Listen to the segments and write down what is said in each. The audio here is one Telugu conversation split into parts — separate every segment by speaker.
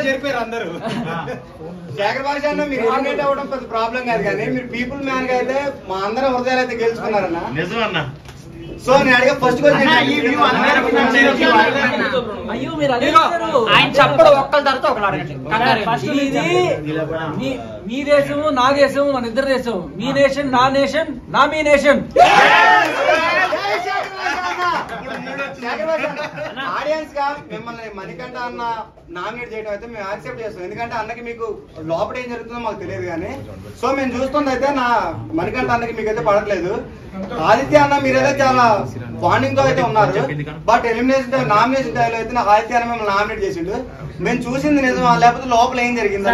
Speaker 1: జరిపారు అందరూ. శేఖర్ భాష అన్న మీరు ఎలిమినేట్ అవ్వడం పెద్ద ప్రాబ్లం కాదు, కానీ మీరు పీపుల్ మ్యాన్ గా అయితే మా అందరం హృదయాలు అయితే గెలుచుకున్నారన్న. నిజం అన్న. సో నేను అడిగే ఫస్ట్ క్వశ్చన్,
Speaker 2: మీ దేశం నా దేశం మన ఇద్దరు దేశం, మీ నేషన్ నా నేషన్ నా మీ నేషన్.
Speaker 1: ఆడియన్స్ గా మిమ్మల్ని మణికంఠ అన్న నామినేట్ చేయడం అయితే మేము యాక్సెప్ట్ చేస్తాం, ఎందుకంటే అన్నకి మీకు లోపల ఏం జరుగుతుందో మాకు తెలియదు. కానీ సో మేము చూస్తుంది అయితే నా మణికంఠ అన్నకి మీకైతే పడట్లేదు. ఆదిత్య అన్న మీరైతే చాలా బాండింగ్ తో అయితే ఉన్నారు, బట్ ఎలిమినేషన్ నామినేషన్ టైంలో అయితే నాకు ఆదిత్య అన్న మిమ్మల్ని నామినేట్ చేసిండు. మేము చూసింది నిజం లేకపోతే లోపల ఏం జరిగింది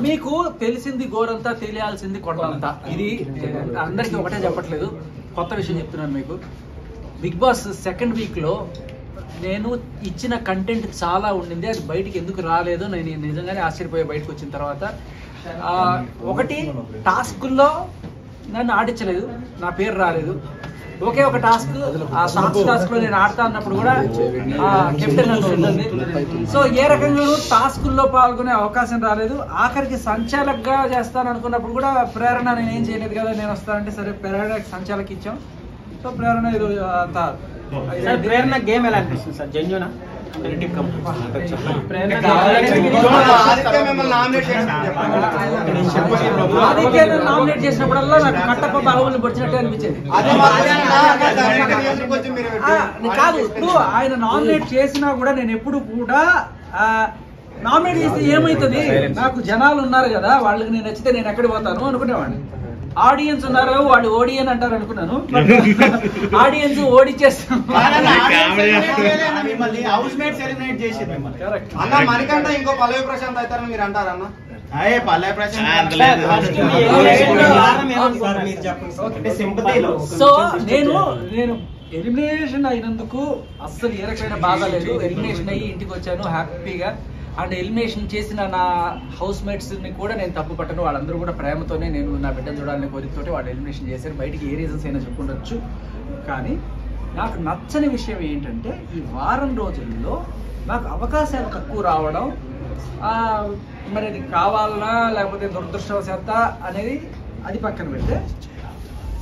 Speaker 2: మీకు తెలిసింది గోరంతా తెలియాల్సింది కొడలంతా. ఇది అందరికి ఒకటే చెప్పట్లేదు, కొత్త విషయం చెప్తున్నాను మీకు. బిగ్ బాస్ సెకండ్ వీక్ లో నేను ఇచ్చిన కంటెంట్ చాలా ఉండింది, అది బయటికి ఎందుకు రాలేదో నేను నిజంగానే ఆశ్చర్యపోయే బయటకు వచ్చిన తర్వాత. ఒకటి, టాస్కుల్లో నన్ను ఆడించలేదు, నా పేరు రాలేదు. ఒకే ఒక టాస్క్, ఆ సాక్స్ టాస్క్ లో నేను ఆడతా అన్నప్పుడు కూడా కెప్టెన్ నన్ను ఉంటుంది. సో ఏ రకంగానూ టాస్కుల్లో పాల్గొనే అవకాశం రాలేదు. ఆఖరికి సంచాలకుగా చేస్తాను అనుకున్నప్పుడు కూడా ప్రేరణ నేను ఏం చేయలేదు కదా, నేను వస్తానంటే సరే ప్రేరణ సంచాలకి ఇచ్చాం. సో ప్రేరణ ఇది అంతా.
Speaker 3: ప్రేరణ గేమ్ ఎలా అనిపిస్తుంది సార్? జెన్యూనా?
Speaker 2: నామినేట్ చేసినప్పుడల్లా నాకు కట్టప్ప బాహుబలి పొడిచినట్టే అనిపించేది. కాదు, ఇప్పుడు ఆయన నామినేట్ చేసినా కూడా నేను ఎప్పుడు కూడా నామినేట్ చేస్తే ఏమైతుంది, నాకు జనాలు ఉన్నారు కదా, వాళ్ళకి నేను నచ్చితే నేను ఎక్కడికి పోతాను అనుకునేవాడిని. ఆడియన్స్ ఉన్నారు, వాళ్ళు ఓడియన్ అంటారు అనుకున్నాను. ఆడియన్స్ ఓడిచేస్తాం.
Speaker 1: అన్న మణికంఠ ఇంకో పల్లవి ప్రశాంత్ అవుతారని మీరు అంటారన్న?
Speaker 2: సో నేను ఎలిమినేషన్ అయినందుకు అస్సలు ఏ రకమైన బాధ లేదు. ఎలిమినేషన్ అయ్యి ఇంటికి వచ్చాను హ్యాపీగా. అండ్ ఎలిమినేషన్ చేసిన నా హౌస్ మేట్స్ ని కూడా నేను తప్పు పట్టను, వాళ్ళందరూ కూడా ప్రేమతోనే నేను నా బిడ్డను చూడాలని కోరికతోటి వాళ్ళు ఎలిమినేషన్ చేశారు. బయటికి ఏ రీజన్స్ అయినా చెప్పుకుండొచ్చు, కానీ నాకు నచ్చని విషయం ఏంటంటే ఈ వారం రోజుల్లో నాకు అవకాశాలు తక్కువ రావడం. మరి అది కావాలనా లేకపోతే దురదృష్టవశాత్త అనేది అది పక్కన పెడితే,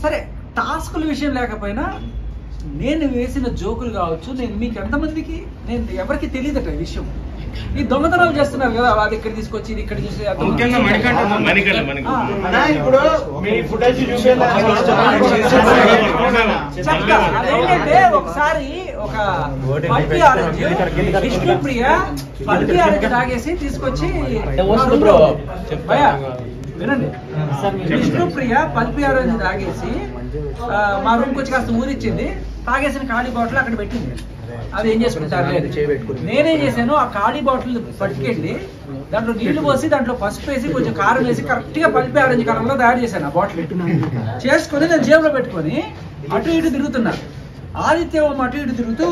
Speaker 2: సరే టాస్కుల విషయం లేకపోయినా నేను వేసిన జోకులు కావచ్చు, నేను మీకు ఎంతమందికి నేను ఎవరికి తెలియదట ఈ విషయం. ఈ దొంగతనాలు చేస్తున్నారు కదా, అది ఇక్కడ తీసుకొచ్చి ఇది ఇక్కడ చూసి అదేంటంటే ఒకసారి ఒక Pulpy orange Vishnupriya Pulpy orange తాగేసి తీసుకొచ్చి వినండి, విష్ణుప్రియ పల్పి ఆరెంజ్ తాగేసి మా రూమ్కి వచ్చి కాస్త ఊరిచ్చింది, తాగేసిన ఖాళీ బాటిల్ అక్కడ పెట్టింది. అది ఏం చేసుకుంటారు, నేనేం చేశాను, ఆ ఖాళీ బాటిల్ పట్టుకెళ్ళి దాంట్లో నీళ్లు పోసి దాంట్లో పసుపు వేసి కొంచెం కారం వేసి కరెక్ట్ గా పల్పి ఆరెంజ్ కలర్ లో తయారు చేశాను. ఆ బాటిల్ చేసుకొని నేను జేబులో పెట్టుకొని అటు ఇటు తిరుగుతున్నా. ఆదిత్య అటు ఇటు తిరుగుతూ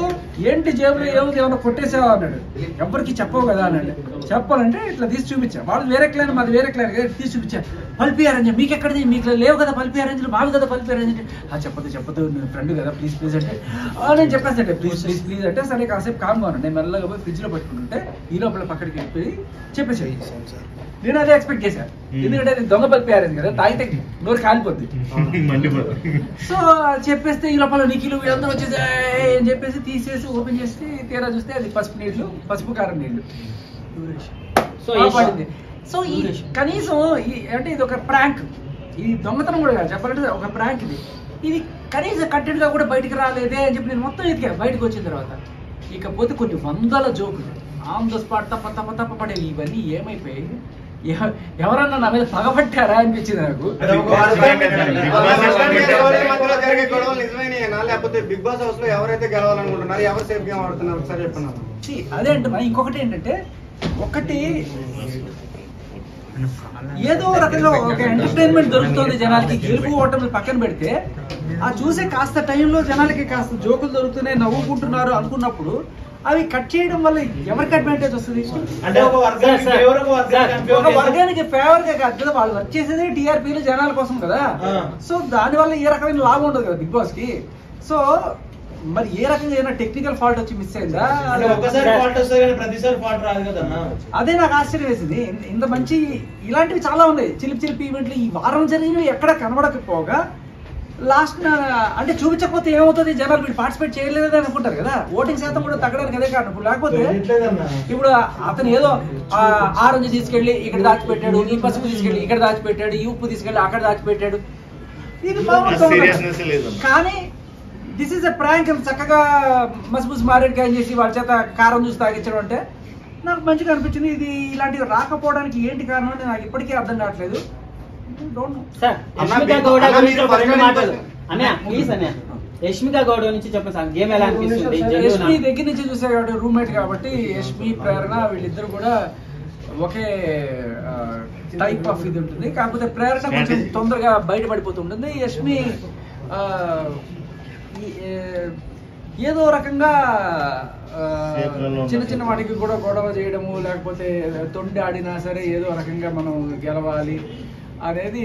Speaker 2: ఏంటి జేబులో ఏమైనా కొట్టేసావా అన్నాడు. ఎవరికి చెప్పవు కదా అన్నాడు. చెప్పాలంటే ఇట్లా తీసి చూపించా, వాళ్ళు వేరే క్లైన్ మాది వేరే క్లైన్ తీసి చూపించా. పల్పి ఆరెంజ్ మీకు ఎక్కడిది, మీకు లేవు కదా పల్పి ఆరెంజ్లు, మావి కదా పల్పి ఆరెంజ్ అంటే చెప్పదు నేను ఫ్రెండ్ కదా ప్లీజ్ ప్లీజ్ అంటే నేను చెప్పేస్తాంటే ప్లీజ్ ప్లీజ్ ప్లీజ్ అంటే సరే కాసేపు కామ్గా ఉన్నాను. నేను మెల్లగా పోయి ఫ్రిడ్జ్ లో పెట్టుకుంటుంటే ఈ లోపల పక్కడికి వెళ్ళిపోయి చెప్పేసాడు. నేను అదే ఎక్స్పెక్ట్ చేశాను, ఎందుకంటే అది దొంగ పల్పి ఆరెంజ్ కదా, తాగితే నోరు కాలిపోద్ది. సో చెప్పేస్తే ఈ లోపల నిఖిలు వీళ్ళందరూ వచ్చేసి అని చెప్పేసి తీసేసి ఓపెన్ చేసి తీరా చూస్తే అది పసుపు నీళ్లు, పసుపు కారం నీళ్లు. సో ఈ కనీసం అంటే ఇది ఒక ప్రాంక్, ఇది దొంగతనం కూడా కాదు చెప్పాలంటే ఒక ప్రాంక్. ఇది కనీసం కట్టెడ్ గా కూడా బయటకు రాలేదే అని చెప్పి నేను మొత్తం ఎతికాను బయటకు వచ్చిన తర్వాత. ఇకపోతే కొన్ని వందల జోకులు ఆన్ ద స్పాట్ తప్ప తప్ప తప్ప పడేవి. ఇవన్నీ ఏమైపోయాయి, ఎవరన్నా నా మీద పగబట్టారా అనిపించింది నాకు.
Speaker 1: గేమ్ లేకపోతే బిగ్ బాస్ హౌస్ లో ఎవరైతే గెలవాలనుకుంటున్నారు, ఎవరు సేఫ్ గేమ్ ఆడుతున్నారు ఒకసారి చెప్పన్నారు.
Speaker 2: అదే అంటున్నా. ఇంకొకటి ఏంటంటే, ఒకటి ఏదో రకంగా ఒక ఎంటర్టైన్మెంట్ దొరుకుతుంది జనాలకి, గెలుపు ఓటమి పక్కన పెడితే ఆ చూసే కాస్త టైంలో జనాలకి కాస్త జోకులు దొరుకుతున్నాయి, నవ్వుకుంటున్నారు అనుకున్నప్పుడు అవి కట్ చేయడం వల్ల ఎవరికి అడ్వాంటేజ్ వస్తుంది?
Speaker 4: అంటే ఒక
Speaker 2: వర్గానికి ఫేవర్ గా కాదు కదా, వాళ్ళు వచ్చేసేది టీఆర్పీలు జనాల కోసం కదా. సో దాని వల్ల ఏ రకమైన లాభం ఉండదు కదా బిగ్ బాస్ కి. సో మరి ఏ రకంగా ఏదైనా టెక్నికల్ ఫాల్ట్ వచ్చి మిస్ అయిందా?
Speaker 4: ఒకసారి ఫాల్ట్ వస్తుంది కానీ ప్రతిసారి ఫాల్ట్ రాదు కదా.
Speaker 2: అదే నాకు ఆశ్చర్యం వేసింది. ఇంత మంచి ఇలాంటివి చాలా ఉన్నాయి, చిలిపి ఈవెంట్లు ఈ వారం జరిగినవి ఎక్కడ కనబడకపోగా లాస్ట్ అంటే చూపించకపోతే ఏమవుతుంది, జనాలు వీళ్ళు పార్టిసిపేట్ చేయలేదని అనుకుంటారు కదా. ఓటింగ్ శాతం కూడా తగ్గడానికి అదే కారణం. లేకపోతే ఇప్పుడు అతను ఏదో ఆరెంజ్ తీసుకెళ్లి ఇక్కడ దాచిపెట్టాడు, ఈ పసుపు తీసుకెళ్లి ఇక్కడ దాచిపెట్టాడు, ఈ ఉప్పు తీసుకెళ్లి అక్కడ దాచిపెట్టాడు, ఇది బాగుంటుంది. కానీ దిస్ ఈస్ ఎ ప్రాంక్. చక్కగా మసిబుసి మారేడుకాయ చేసి వాళ్ళ చేత కారం చూసి తాగించడం అంటే నాకు మంచిగా అనిపించింది. ఇది ఇలాంటివి రాకపోవడానికి ఏంటి కారణం అని నాకు ఇప్పటికీ అర్థం కావట్లేదు.
Speaker 3: యష్మిక గౌడ గురించి ఒక రెండు మాటలు అన్నయ్య ప్లీజ్ అన్నయ్య. యష్మిక గౌడ నుంచి చెప్పండి సార్, గేమ్ ఎలా అనిపిస్తుంది?
Speaker 2: యష్మి దగ్గర నుంచి చూసే కాబట్టి రూమ్మేట్ కాబట్టి యష్మి ప్రేరణ వీళ్ళిద్దరు కూడా ఒకే టైప్ ఆఫ్ ఇది ఉంటుంది. కాకపోతే ప్రేరణ కొంచెం తొందరగా బయటపడిపోతుంటుంది. యష్మి ఏదో రకంగా చిన్న చిన్న వాటికి కూడా గొడవ చేయడము, లేకపోతే తొండి ఆడినా సరే ఏదో రకంగా మనం గెలవాలి అనేది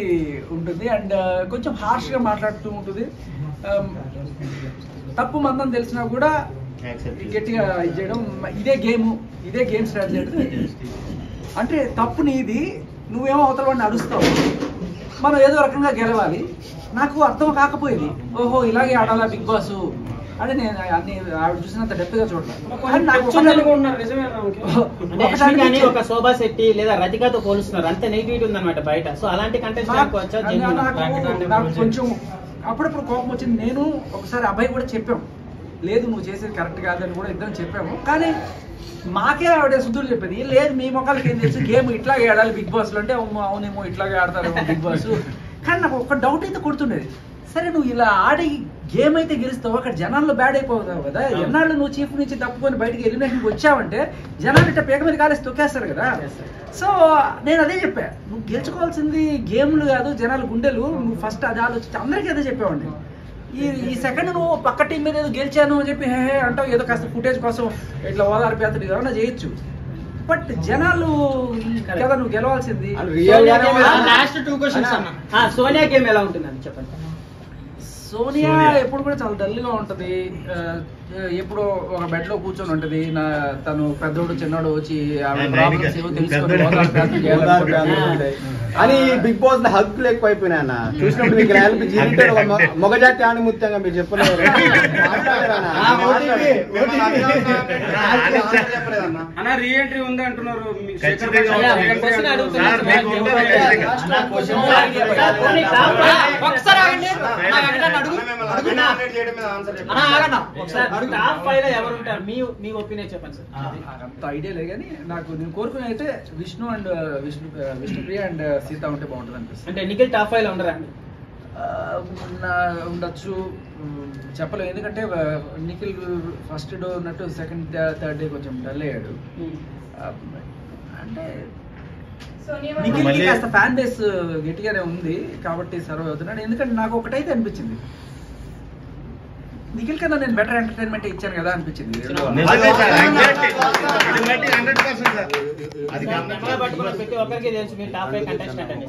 Speaker 2: ఉంటుంది. అండ్ కొంచెం హార్ష్గా మాట్లాడుతూ ఉంటుంది. తప్పు మందని తెలిసినా కూడా గట్టిగా ఇది చేయడం, ఇదే గేమ్ స్టార్ట్ చేయడం. అంటే తప్పు నీది, నువ్వేమో అవతల వాడిని అరుస్తావు, మనం ఏదో రకంగా గెలవాలి. నాకు అర్థం కాకపోయేది, ఓహో ఇలాగే ఆడాలా బిగ్ బాస్ అంటే. నేను అన్ని ఆవిడ చూసినంత డెప్త్ గా
Speaker 3: చూడలేదు. ఒక శోభా శెట్టి లేదా రతికతో పోలుస్తున్నారు, అంత నెగిటివిటీ ఉందన్నమాట బయట. సో అలాంటి కంటెంట్
Speaker 2: కొంచెం అప్పుడప్పుడు కోపం వచ్చింది. నేను ఒకసారి అభయ్ కూడా చెప్పాము, లేదు నువ్వు చేసేది కరెక్ట్ కాదని కూడా ఇద్దరం చెప్పాము. కానీ మాకే ఆవిడ శుద్ధులు చెప్పేది, లేదు మీ మొక్కలకి ఏం తెలుసు, గేమ్ ఇట్లాగే ఆడాలి బిగ్ బాస్ లో అంటే అవునేమో ఇట్లాగే ఆడతారేమో బిగ్ బాస్. కానీ నాకు ఒక డౌట్ అయితే కొడుతుండేది, సరే నువ్వు ఇలా ఆడి గేమ్ అయితే గెలుస్తావు, అక్కడ జనాల్లో బ్యాడ్ అయిపోతావు కదా. ఎన్నాళ్ళు నువ్వు చీఫ్ నుంచి తప్పుకొని బయటకి ఎలిమినేషన్కి వచ్చావంటే జనాలు ఇట్లా పేక మీద కాలేసి తొక్కేస్తారు కదా. సో నేను అదే చెప్పా, నువ్వు గెలుచుకోవాల్సింది గేమ్లు కాదు జనాలు గుండెలు, నువ్వు ఫస్ట్ అది ఆలోచించి అందరికీ అదే చెప్పేవాడిని. ఈ సెకండ్ నువ్వు పక్క టీం మీద ఏదో గెలిచాను అని చెప్పి హే అంటావు, ఏదో కాస్త ఫుటేజ్ కోసం ఇట్లా ఓదార్పి అతను ఏదైనా చేయొచ్చు. బట్ జనాలు కదా నువ్వు గెలవాల్సింది.
Speaker 3: సోనియా గేమ్ ఎలా ఉంటుందని చెప్పండి.
Speaker 2: సోనియా ఎప్పుడు కూడా చాలా డల్ గా ఉంటది. ఎప్పుడు ఒక బెడ్ లో కూర్చొని ఉంటది. తను పెద్దోడు చిన్నోడు వచ్చి ప్రాబ్లమ్స్ ఏవో తెలుసుకొని
Speaker 5: అని బిగ్ బాస్ హక్ లేకపోయిపోయినా అన్న చూసినప్పుడు మీకు మొగజాతి ఆణిముత్యంగా మీరు చెప్పలేదు.
Speaker 1: రీఎంట్రీ ఉంది అంటున్నారు.
Speaker 3: టాప్ 5 లో ఎవరు ఉంటారు మీ ఒపీనియన్ చెప్పండి సార్.
Speaker 2: అంత ఐడియా లేదు కానీ నేను కోరుకునే అయితే విష్ణుప్రియ అండ్ సీత ఉంటే బాగుంటుంది అనిపిస్తుంది.
Speaker 3: అంటే నిఖిల్ టాప్ 5 లో ఉండరా?
Speaker 2: ఉండొచ్చు, చెప్పలేము. ఎందుకంటే నిఖిల్ ఫస్ట్ డే ఉన్నట్టు సెకండ్ థర్డ్ డే కొంచెం డల్ అయ్యాడు. అంటే నిఖిల్ కాస్త ఫ్యాన్ బేస్ గట్టిగానే ఉంది కాబట్టి సర్వ్ అవుతున్నాడు. ఎందుకంటే నాకు ఒకటైతే అనిపించింది, నిఖిల్ కన్నా నేను బెటర్ ఎంటర్టైన్మెంట్ ఇచ్చాను కదా అనిపించింది.
Speaker 3: ప్రతి ఒక్కరికి తెలుసు మీరు టాప్ 5 కంటెస్టెంట్ అని.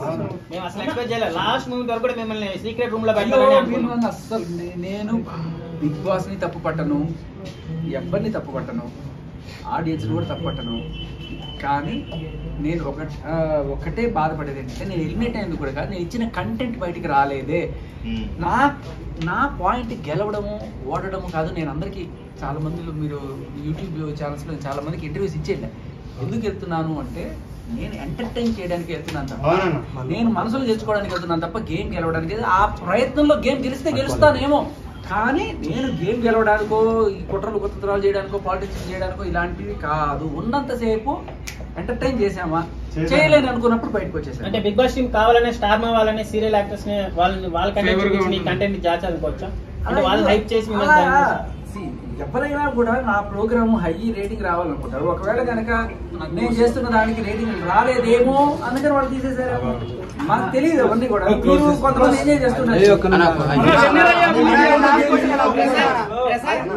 Speaker 3: మేము అసలు ఎక్స్పెక్ట్ చేయలేదు. లాస్ట్ మూవీ వరకు కూడా మిమ్మల్ని సీక్రెట్ రూమ్ లో పెట్టాలని.
Speaker 2: అస్సలు నేను బిగ్ బాస్ ని తప్పు పట్టను, ఎవరిని తప్పు పట్టను, ఆడియన్స్ కూడా తప్పు పట్టను. కానీ నేను ఒకటే బాధపడేది ఏంటంటే, నేను ఎలిమినేట్ అయ్యేందుకు కూడా కాదు, నేను ఇచ్చిన కంటెంట్ బయటికి రాలేదే. నా పాయింట్ గెలవడము ఓడడము కాదు. నేను అందరికీ చాలా మందిలో మీరు యూట్యూబ్ ఛానల్స్లో చాలా మందికి ఇంటర్వ్యూస్ ఇచ్చేయండి. ఎందుకు వెళ్తున్నాను అంటే నేను ఎంటర్టైన్ చేయడానికి వెళ్తున్నాను తప్ప, నేను మనసులో గెలుచుకోవడానికి వెళ్తున్నాను తప్ప గేమ్ గెలవడానికి. ఆ ప్రయత్నంలో గేమ్ గెలిస్తే గెలుస్తానేమో, కానీ నేను గేమ్ గెలవడానికో ఈ కుట్రలు కుతంత్రాలు చేయడానికో పాలిటిక్స్ చేయడానికో ఇలాంటివి కాదు. ఉన్నంతసేపు ఎంటర్టైన్ చేసామా, చేయలేని అనుకున్నప్పుడు బయటకు వచ్చేసాను.
Speaker 3: అంటే బిగ్ బాస్ టీమ్ కావాలనే స్టార్ మా వాళ్ళని సీరియల్ యాక్టర్స్ ని వాళ్ళ కంటెంట్ జాచాలనుకోవచ్చా? అంటే వాళ్ళు హైప్ చేసి మిమ్మల్ని
Speaker 2: అలా,
Speaker 3: జాయిన్ చేశారు.
Speaker 2: see, ఎవరైనా కూడా నా ప్రోగ్రామ్ హై రేటింగ్ రావాలనుకుంటారు. ఒకవేళ కనుక నేను చేస్తున్న దానికి రేటింగ్ రాలేదేమో అందుకని వాళ్ళు తీసేసారు. మాకు తెలియదు అవన్నీ కూడా. మీరు కొంతమంది ఎంజాయ్ చేస్తున్నారు.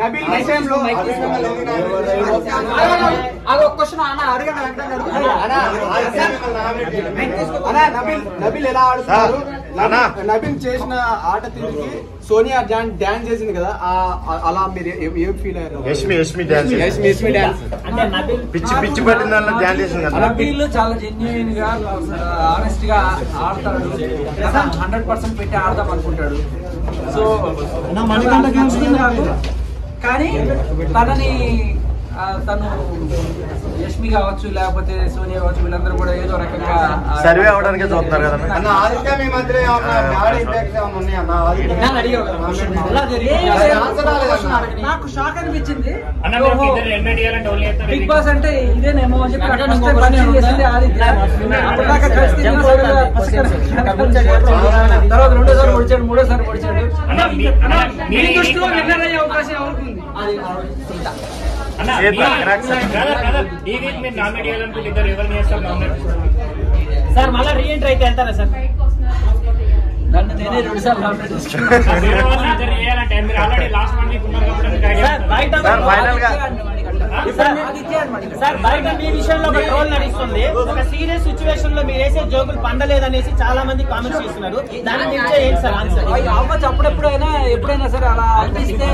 Speaker 5: నబీల్ విషయంలో
Speaker 2: అదొక క్వశ్చన్ అన్న అడగండి
Speaker 5: నబీల్ ఎలా ఆడుతున్నారు? నబీల్ చేసిన ఆట తీరుకి సోనియా డాన్స్ చేసింది కదా, అలా మీరు ఏం ఫీల్ అయ్యారు?
Speaker 6: యష్మి డాన్స్
Speaker 3: అంటే నబిల్
Speaker 6: పిచ్చి పట్టిన దానిలో డాన్స్ చేసింది కదా.
Speaker 2: నబీల్ చాలా జెన్యున్ గా ఆనెస్ట్ గా ఆడతాడు. 100% పెట్టి ఆడదాం అనుకుంటాడు. సో కానీ తనని తను యష్మి కావచ్చు లేకపోతే సోనియా కావచ్చు వీళ్ళందరూ కూడా ఏదో రకంగా
Speaker 6: సర్వే అవడానికే చూస్తున్నారు కదా.
Speaker 1: అన్న ఆదిత్య మీ మధ్య బ్యాడ్ ఇంపాక్ట్స్ ఏమైనా ఉన్నాయా అన్న?
Speaker 2: నాకు షాక్ అనిపించింది. బిగ్ బాస్ అంటే ఇదేనేమో అని చెప్పి ఫస్ట్ టైం పరిచయం చేసింది ఆదిత్య. అప్పటిదాకా కలిసి తిరిగిన సరిగ్గా తర్వాత రెండోసారి ఓడిచాడు, మూడోసారి ఓడిచాడు. మీ దృష్టిలో విన్నర్ అయ్యే అవకాశం ఎవరికి ఉంది?
Speaker 3: సార్ మళ్ళీ రీఎంట్రీ అయితే వెళ్తారా సార్?
Speaker 2: నన్ను నేనే 2 సార్లు నామినేట్ చేసుకున్నాను.
Speaker 3: సార్ బయట మీ విషయంలో ఒక ట్రోల్ నడుస్తుంది. ఒక సీరియస్ సిచ్యువేషన్ లో మీరు వేసే జోకులు పండలేదనేసి చాలా మంది కామెంట్స్ చేస్తున్నారు. దాని గురించి ఏంటి సార్ ఆన్సర్?
Speaker 2: అవ్వచ్చు ఎప్పుడైనా సరే అలా అనిపిస్తే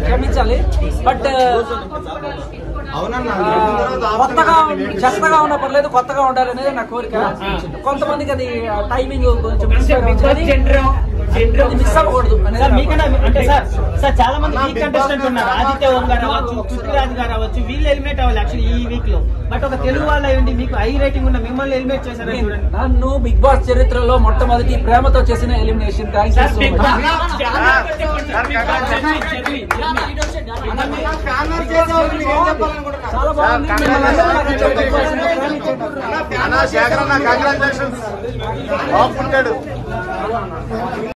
Speaker 2: క్షమించాలి. బట్ కొత్తగా చెత్తగా ఉన్న పర్లేదు, కొత్తగా ఉండాలి అనేది నా కోరిక. కొంతమందికి అది టైమింగ్ కొంచెం మిస్ అవ్వకూడదు
Speaker 3: సార్ మీకన్నా అంటే సార్ చాలా మంది వీక్ కంటెస్టెంట్ ఉన్నారు. ఆదిత్య ఓం గారు అవ్వచ్చు, పృథ్వీరాజ్ గారు అవ్వచ్చు, వీళ్ళు ఎలిమినేట్ అవ్వాలి యాక్చువల్లీ ఈ వీక్ లో. బట్ ఒక తెలుగు వాళ్ళు అయ్యండి మీకు హై రేటింగ్ ఉన్న మిమ్మల్ని ఎలిమినేట్ చేశారు.
Speaker 2: నన్ను బిగ్ బాస్ చరిత్రలో మొట్టమొదటి ప్రేమతో చేసిన ఎలిమినేషన్. Thanks so much. చాలా బాగుంది.